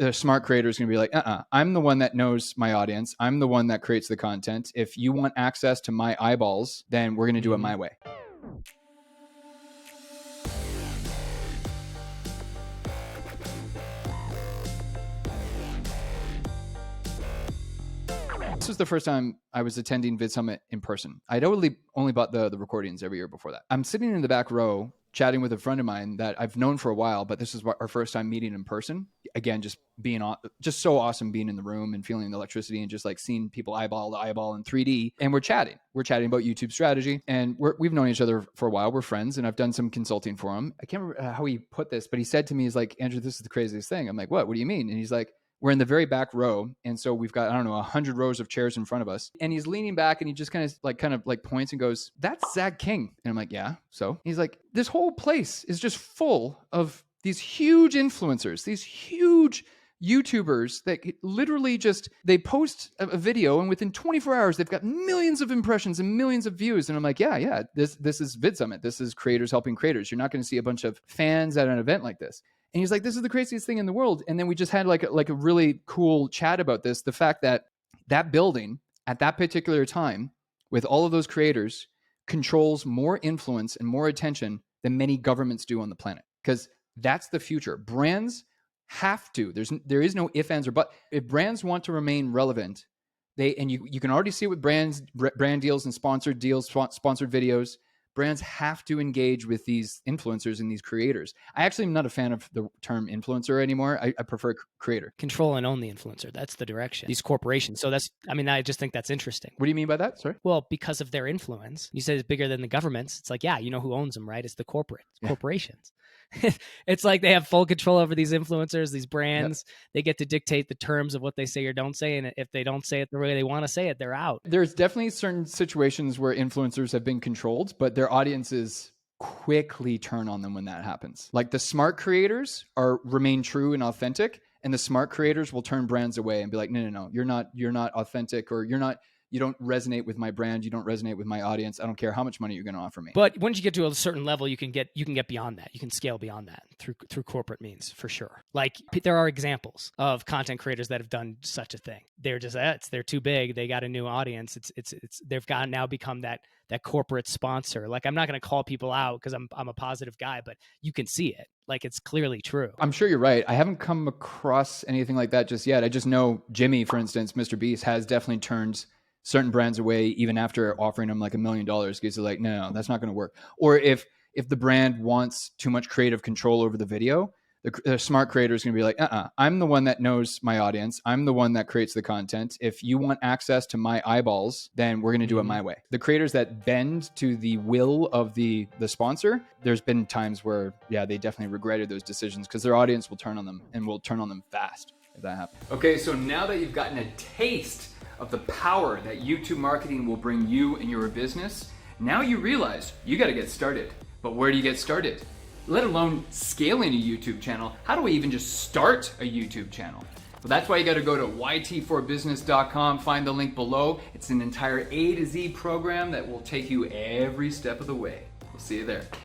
the smart creator is going to be like, I'm the one that knows my audience. I'm the one that creates the content. If you want access to my eyeballs, then we're going to do it my way. This was the first time I was attending VidSummit in person. I'd only bought the recordings every year before that. I'm sitting in the back row chatting with a friend of mine that I've known for a while, but this is our first time meeting in person. Again, just so awesome being in the room and feeling the electricity and just like seeing people eyeball to eyeball in 3D. And we're chatting about YouTube strategy, and we've known each other for a while. We're friends, and I've done some consulting for him. I can't remember how he put this, but he said to me, he's like, Andrew, this is the craziest thing. I'm like, what do you mean? And he's like, we're in the very back row. And so we've got, 100 rows of chairs in front of us. And he's leaning back and he just kind of points and goes, that's Zach King. And I'm like, yeah. So he's like, this whole place is just full of these huge influencers, these huge YouTubers that literally they post a video and within 24 hours, they've got millions of impressions and millions of views. And I'm like, yeah, this is VidSummit. This is creators helping creators. You're not going to see a bunch of fans at an event like this. And he's like, this is the craziest thing in the world. And then we just had like a really cool chat about this. The fact that building at that particular time with all of those creators controls more influence and more attention than many governments do on the planet. Because that's the future. Brands have to. There is no if, ands, or but. If brands want to remain relevant, you can already see it with brand deals and sponsored deals, sponsored videos. Brands have to engage with these influencers and these creators. I actually am not a fan of the term influencer anymore. I prefer creator. Control and own the influencer. That's the direction. These corporations. So I just think that's interesting. What do you mean by that? Sorry? Well, because of their influence. You said it's bigger than the governments. It's like, yeah, you know who owns them, right? It's the corporations. It's like they have full control over these influencers, these brands. Yep. They get to dictate the terms of what they say or don't say. And if they don't say it the way they want to say it, they're out. There's definitely certain situations where influencers have been controlled, but their audiences quickly turn on them when that happens. Like the smart creators remain true and authentic, and the smart creators will turn brands away and be like, no, you're not authentic, or you don't resonate with my brand. You don't resonate with my audience. I don't care how much money you're going to offer me. But once you get to a certain level, you can get beyond that. You can scale beyond that through corporate means, for sure. Like there are examples of content creators that have done such a thing. They're just they're too big. They got a new audience. They've now become that corporate sponsor. Like I'm not going to call people out because I'm a positive guy, but you can see it. Like it's clearly true. I'm sure you're right. I haven't come across anything like that just yet. I just know Jimmy, for instance, Mr. Beast, has definitely turned certain brands away even after offering them like $1 million, because they're like, no, that's not going to work. Or if the brand wants too much creative control over the video, the smart creator is going to be like, I'm the one that knows my audience. I'm the one that creates the content. If you want access to my eyeballs, then we're going to do it my way. The creators that bend to the will of the sponsor, there's been times where, they definitely regretted those decisions because their audience will turn on them, and will turn on them fast if that happens. Okay, so now that you've gotten a taste of the power that YouTube marketing will bring you and your business, now you realize you got to get started. But where do you get started? Let alone scaling a YouTube channel. How do I even just start a YouTube channel? Well, that's why you got to go to yt4business.com, find the link below. It's an entire A to Z program that will take you every step of the way. We'll see you there.